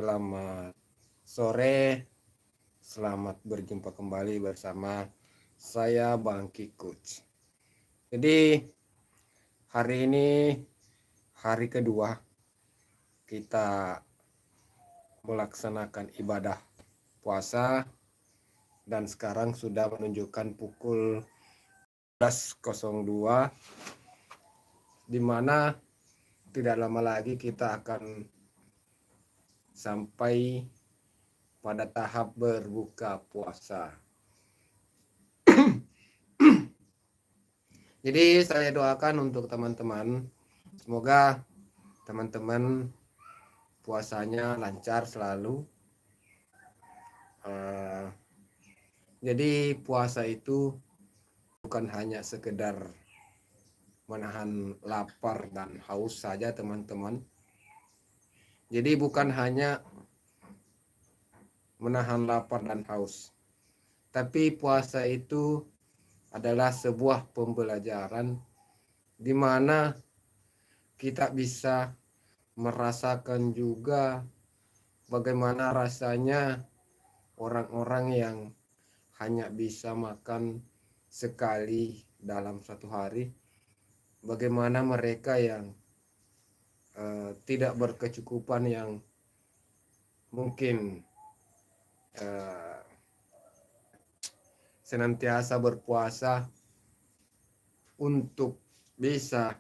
Selamat sore, selamat berjumpa kembali bersama saya Bang Kikuc. Jadi hari ini hari kedua kita melaksanakan ibadah puasa dan sekarang sudah menunjukkan pukul 11.02 di mana tidak lama lagi kita akan sampai pada tahap berbuka puasa. Jadi saya doakan untuk teman-teman, semoga teman-teman puasanya lancar selalu. Jadi puasa itu bukan hanya sekedar menahan lapar dan haus saja teman-teman. Jadi bukan hanya menahan lapar dan haus, tapi puasa itu adalah sebuah pembelajaran di mana kita bisa merasakan juga bagaimana rasanya orang-orang yang hanya bisa makan sekali dalam satu hari, bagaimana mereka yang tidak berkecukupan, yang mungkin senantiasa berpuasa untuk bisa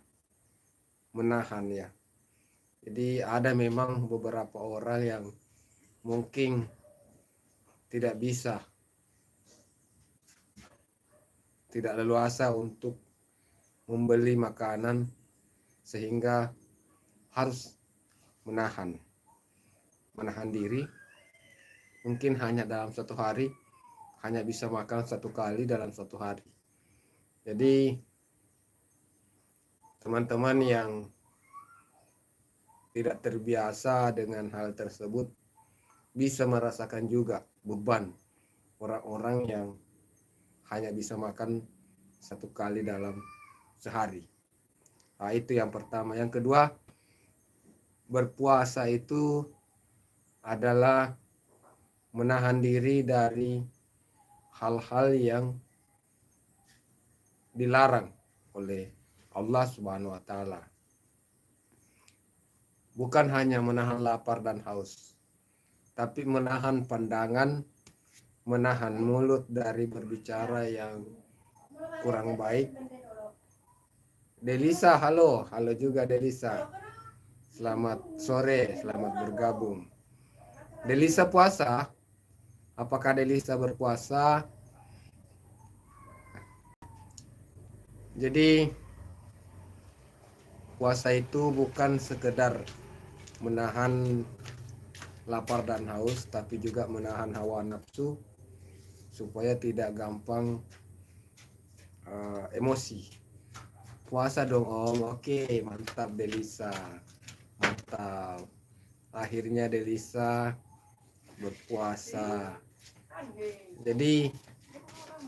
menahan ya. Jadi ada memang beberapa orang yang mungkin tidak bisa, tidak leluasa untuk membeli makanan sehingga harus menahan diri. Mungkin hanya dalam satu hari hanya bisa makan satu kali dalam satu hari. Jadi teman-teman yang tidak terbiasa dengan hal tersebut bisa merasakan juga beban orang-orang yang hanya bisa makan satu kali dalam sehari. Nah, itu yang pertama. Yang kedua, berpuasa itu adalah menahan diri dari hal-hal yang dilarang oleh Allah Subhanahu wa taala. Bukan hanya menahan lapar dan haus, tapi menahan pandangan, menahan mulut dari berbicara yang kurang baik. Delisa, halo juga Delisa. Selamat sore, selamat bergabung. Delisa puasa? Apakah Delisa berpuasa? Jadi puasa itu bukan sekedar menahan lapar dan haus, tapi juga menahan hawa nafsu supaya tidak gampang emosi. Puasa dong Om. Oke, mantap Delisa. Mantap. Akhirnya Delisa berpuasa. Jadi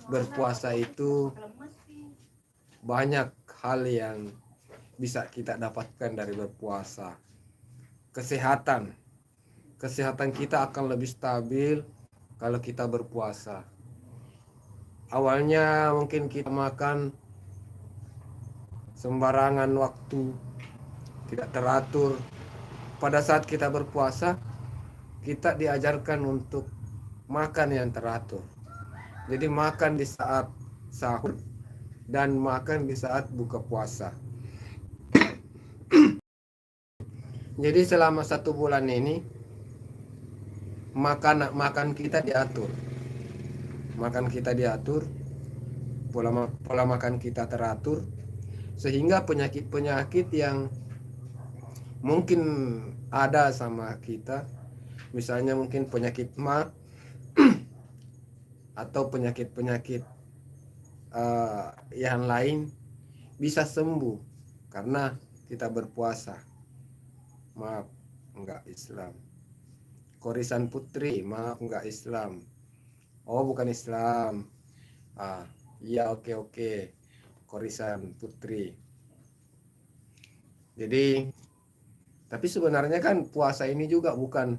berpuasa itu banyak hal yang bisa kita dapatkan dari berpuasa. Kesehatan kita akan lebih stabil kalau kita berpuasa. Awalnya mungkin kita makan sembarangan waktu, tidak teratur. Pada saat kita berpuasa, kita diajarkan untuk makan yang teratur. Jadi makan di saat sahur dan makan di saat buka puasa. Jadi selama 1 bulan ini makan kita diatur. Makan kita diatur, pola makan kita teratur, sehingga penyakit-penyakit yang mungkin ada sama kita, misalnya mungkin penyakit ma atau penyakit-penyakit yang lain bisa sembuh karena kita berpuasa. Maaf, enggak Islam. Korisan Putri, maaf enggak Islam. Oh, bukan Islam. Iya, oke. Korisan Putri. Jadi, tapi sebenarnya kan puasa ini juga bukan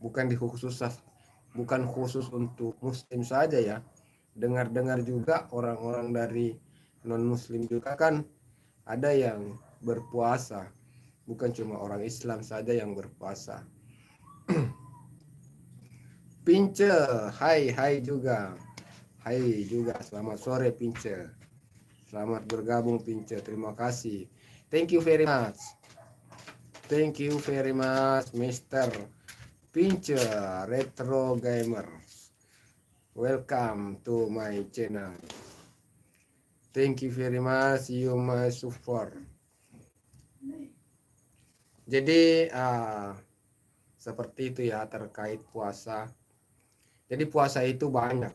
bukan khusus untuk muslim saja ya. Dengar-dengar juga orang-orang dari non muslim juga kan ada yang berpuasa, bukan cuma orang Islam saja yang berpuasa. Pince, hai juga. Hai juga, selamat sore Pince. Selamat bergabung Pince, terima kasih. Thank you very much. Thank you very much Mr. Pince Retro Gamer. Welcome to my channel. Thank you very much you my support. Jadi seperti itu ya terkait puasa. Jadi puasa itu banyak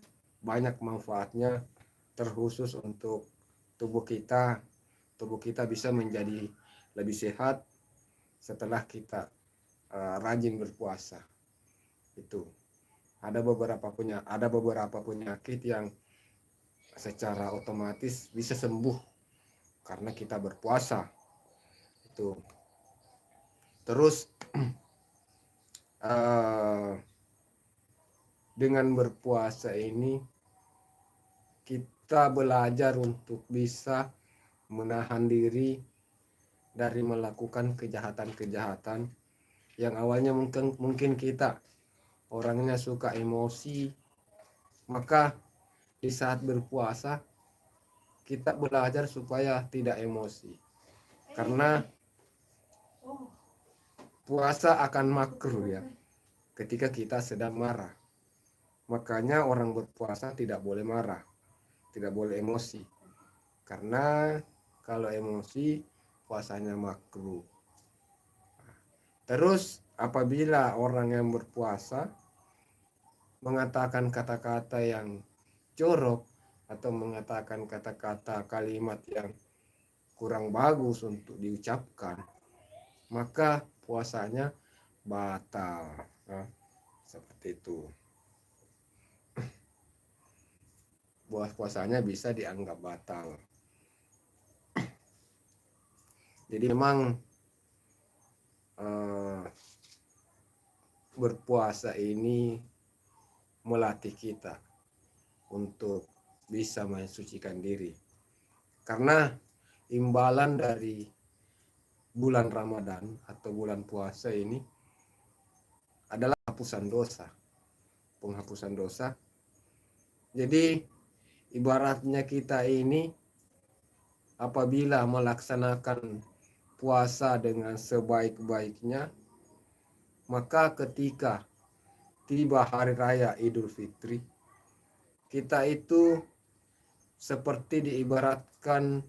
manfaatnya, terkhusus untuk tubuh kita. Tubuh kita bisa menjadi lebih sehat setelah kita rajin berpuasa. Itu ada beberapa penyakit yang secara otomatis bisa sembuh karena kita berpuasa. Itu terus dengan berpuasa ini kita belajar untuk bisa menahan diri dari melakukan kejahatan-kejahatan yang awalnya mungkin kita orangnya suka emosi, maka di saat berpuasa kita belajar supaya tidak emosi, karena puasa akan makruh ya ketika kita sedang marah. Makanya orang berpuasa tidak boleh marah, tidak boleh emosi, karena kalau emosi puasanya makruh. Terus apabila orang yang berpuasa mengatakan kata-kata yang jorok atau mengatakan kata-kata kalimat yang kurang bagus untuk diucapkan, maka puasanya batal. Nah, seperti itu. Puasanya bisa dianggap batal. Jadi memang berpuasa ini melatih kita untuk bisa mensucikan diri. Karena imbalan dari bulan Ramadan atau bulan puasa ini adalah penghapusan dosa. Jadi ibaratnya kita ini apabila melaksanakan puasa dengan sebaik-baiknya, maka ketika tiba hari raya Idul Fitri, kita itu seperti diibaratkan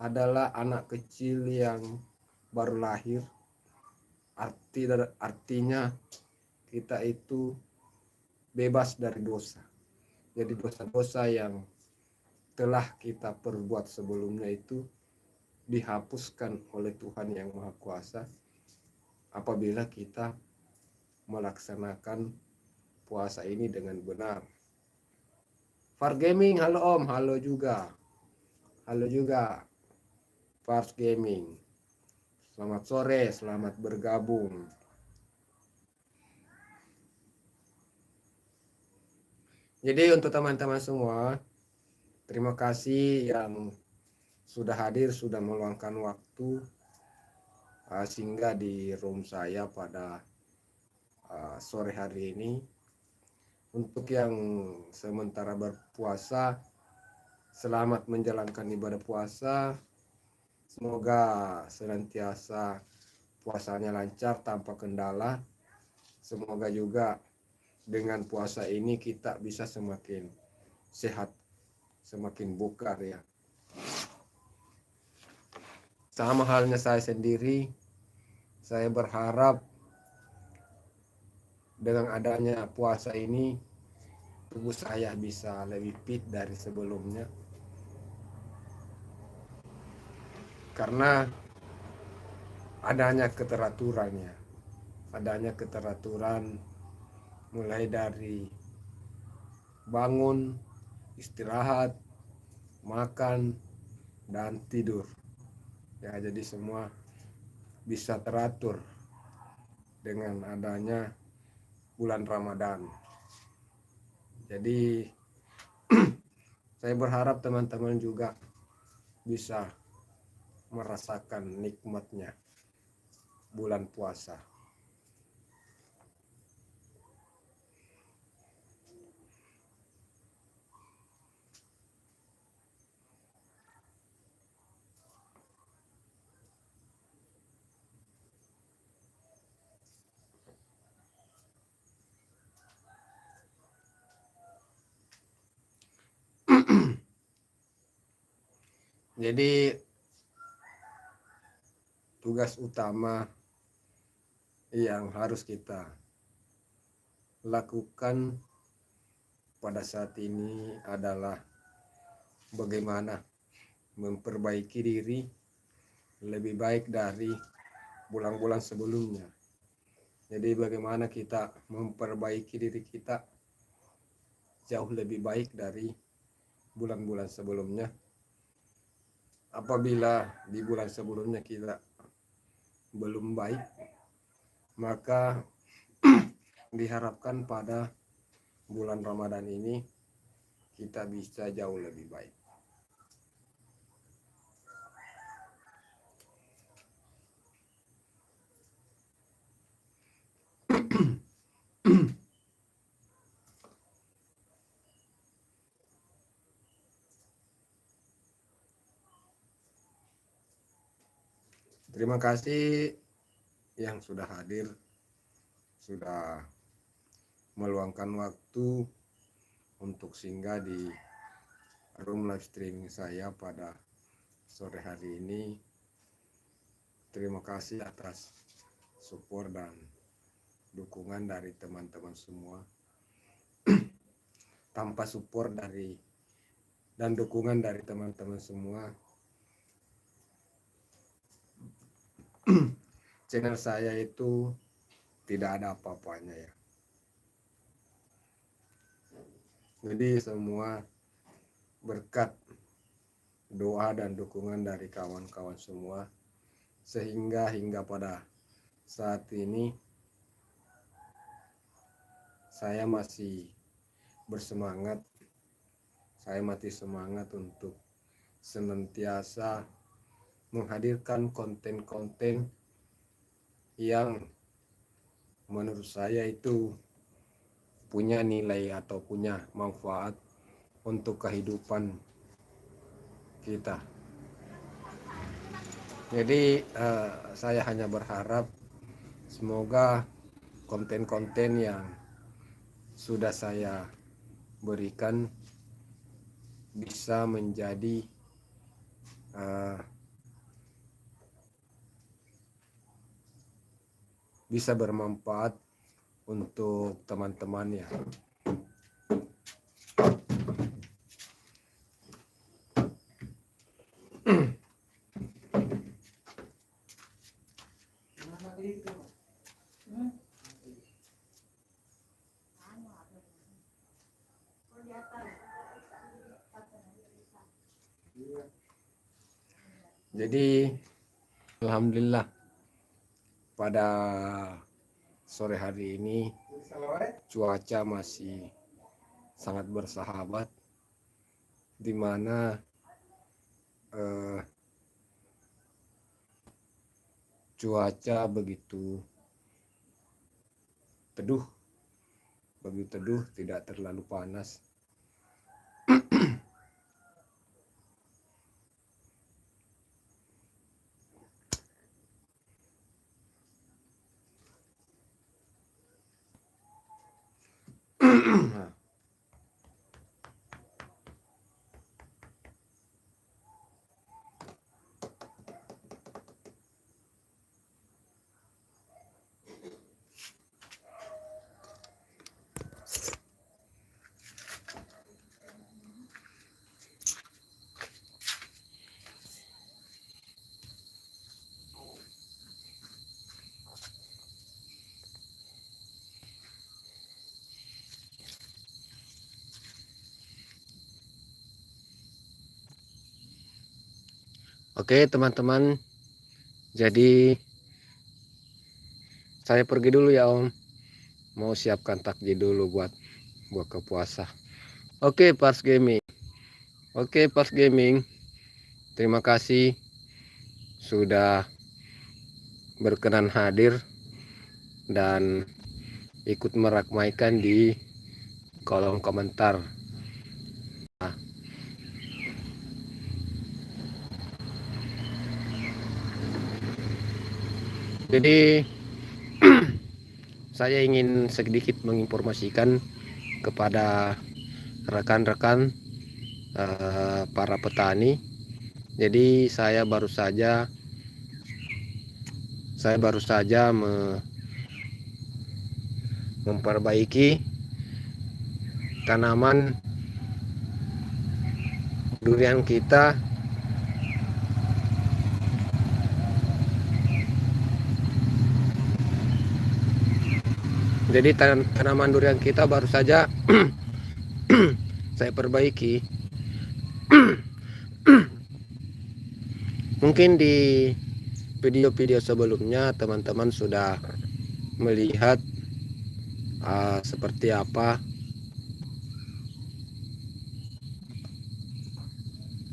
adalah anak kecil yang baru lahir. Artinya kita itu bebas dari dosa. Jadi dosa-dosa yang telah kita perbuat sebelumnya itu dihapuskan oleh Tuhan yang Maha Kuasa apabila kita melaksanakan puasa ini dengan benar. Far Gaming, halo Om, halo juga. Halo juga Far Gaming. Selamat sore, selamat bergabung. Jadi untuk teman-teman semua, terima kasih yang sudah hadir, sudah meluangkan waktu singgah di room saya pada sore hari ini. Untuk yang sementara berpuasa, selamat menjalankan ibadah puasa. Semoga senantiasa puasanya lancar tanpa kendala. Semoga juga dengan puasa ini kita bisa semakin sehat, semakin bugar ya. Sama halnya saya sendiri, saya berharap dengan adanya puasa ini tubuh saya bisa lebih fit dari sebelumnya. Karena adanya keteraturan mulai dari bangun, istirahat, makan, dan tidur. Ya, jadi semua bisa teratur dengan adanya bulan Ramadan. Jadi saya berharap teman-teman juga bisa merasakan nikmatnya bulan puasa. Jadi tugas utama yang harus kita lakukan pada saat ini adalah bagaimana memperbaiki diri lebih baik dari bulan-bulan sebelumnya. Jadi bagaimana kita memperbaiki diri kita jauh lebih baik dari bulan-bulan sebelumnya. Apabila di bulan sebelumnya kita belum baik, maka diharapkan pada bulan Ramadan ini kita bisa jauh lebih baik. Terima kasih yang sudah hadir, sudah meluangkan waktu untuk singgah di room live streaming saya pada sore hari ini. Terima kasih atas support dan dukungan dari teman-teman semua. Tanpa support dari dan dukungan dari teman-teman semua, channel saya itu tidak ada apa-apanya ya. Jadi semua berkat doa dan dukungan dari kawan-kawan semua, sehingga hingga pada saat ini saya masih bersemangat, saya masih semangat untuk senantiasa menghadirkan konten-konten yang menurut saya itu punya nilai atau punya manfaat untuk kehidupan kita. Jadi saya hanya berharap semoga konten-konten yang sudah saya berikan bisa menjadi bisa bermanfaat untuk teman-teman ya. Jadi alhamdulillah pada sore hari ini cuaca masih sangat bersahabat, di mana cuaca begitu teduh, tidak terlalu panas. Oke teman-teman, jadi saya pergi dulu ya Om, mau siapkan takjil dulu buat buka puasa. Oke, Pars Gaming. Oke, Pars Gaming. Terima kasih sudah berkenan hadir dan ikut meramaikan di kolom komentar. Nah, jadi saya ingin sedikit menginformasikan kepada rekan-rekan para petani. Jadi saya baru saja memperbaiki tanaman durian kita. Jadi tanaman durian kita baru saja saya perbaiki. Mungkin di video-video sebelumnya teman-teman sudah melihat seperti apa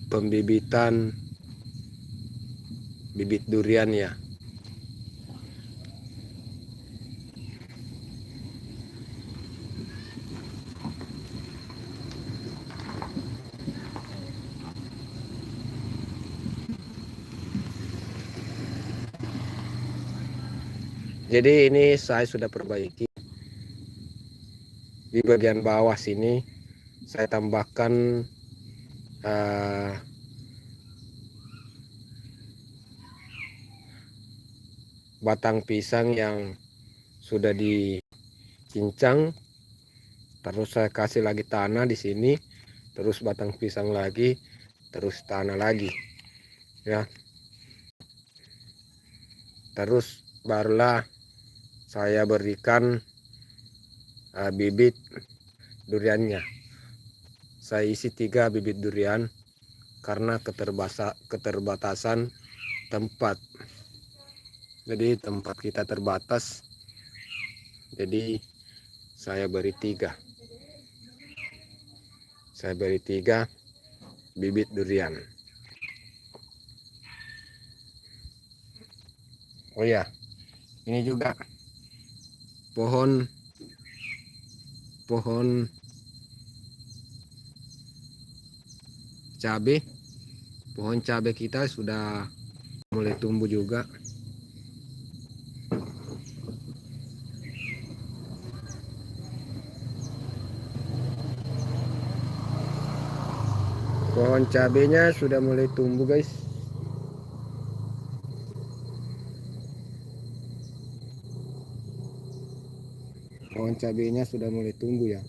pembibitan bibit durian ya. Jadi ini saya sudah perbaiki. Di bagian bawah sini saya tambahkan batang pisang yang sudah dicincang. Terus saya kasih lagi tanah di sini, terus batang pisang lagi, terus tanah lagi, ya. Terus barulah saya berikan bibit duriannya. Saya isi 3 bibit durian karena keterbatasan tempat. Jadi tempat kita terbatas. Jadi saya beri 3. Saya beri 3 bibit durian. Oh ya, ini juga pohon cabai. Pohon cabai kita sudah mulai tumbuh juga. Pohon cabenya sudah mulai tumbuh, guys. Pohon cabenya sudah mulai tumbuh ya.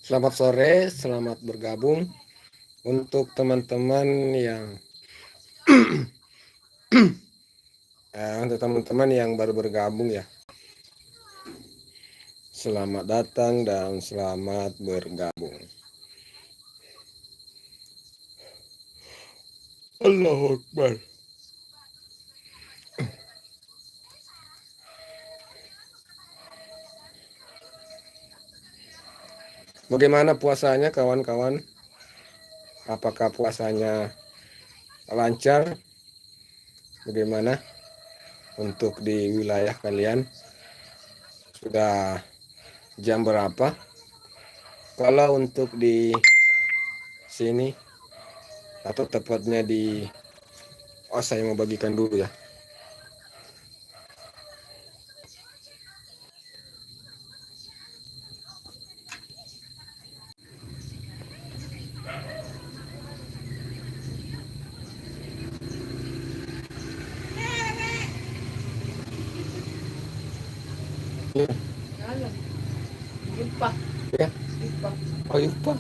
Selamat sore, selamat bergabung. Untuk teman-teman yang baru bergabung ya, selamat datang dan selamat bergabung. Allahu Akbar. Bagaimana puasanya kawan-kawan? Apakah puasanya lancar? Bagaimana untuk di wilayah kalian? sudah jam berapa. Kalau untuk di sini atau tepatnya di saya mau bagikan dulu ya. Ya. Ya. Oh, lupa.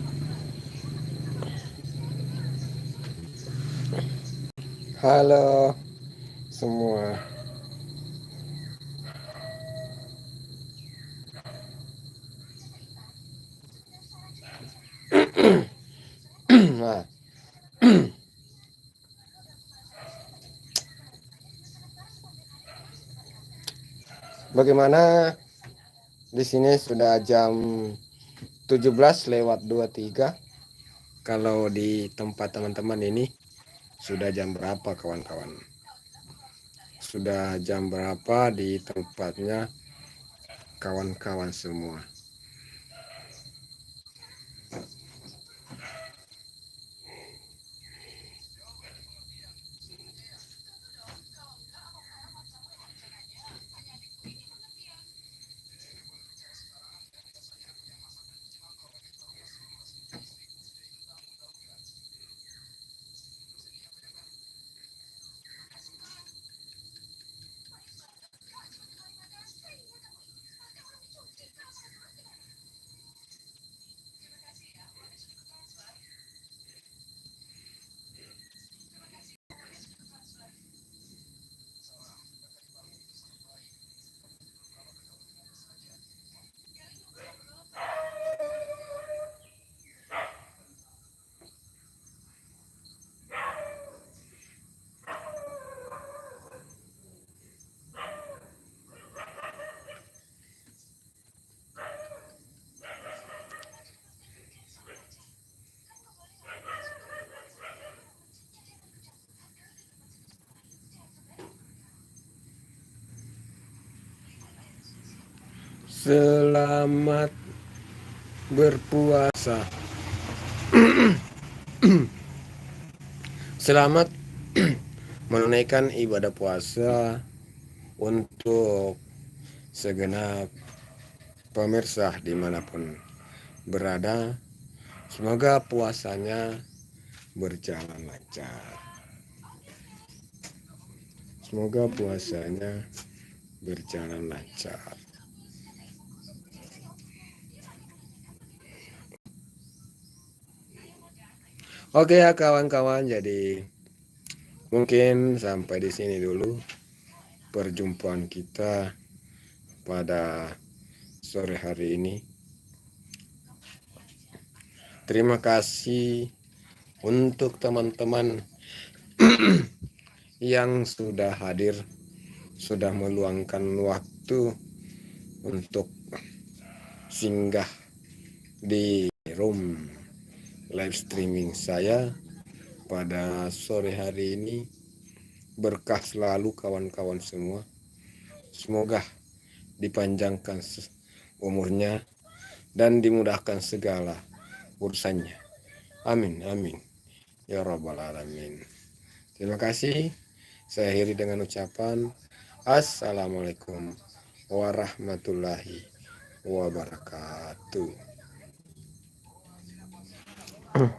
Halo semua. Nah, bagaimana di sini sudah jam 17:23. Kalau di tempat teman-teman ini sudah jam berapa kawan-kawan? Sudah jam berapa di tempatnya kawan-kawan semua? Selamat berpuasa. Selamat menunaikan ibadah puasa untuk segenap pemirsa dimanapun berada. Semoga puasanya berjalan lancar. Semoga puasanya berjalan lancar. Oke ya kawan-kawan, jadi mungkin sampai di sini dulu perjumpaan kita pada sore hari ini. Terima kasih untuk teman-teman yang sudah hadir, sudah meluangkan waktu untuk singgah di room live streaming saya pada sore hari ini. Berkah selalu kawan-kawan semua. Semoga dipanjangkan umurnya dan dimudahkan segala urusannya. Amin, amin. Ya Rabbal Alamin. Terima kasih. Saya akhiri dengan ucapan Assalamualaikum warahmatullahi wabarakatuh.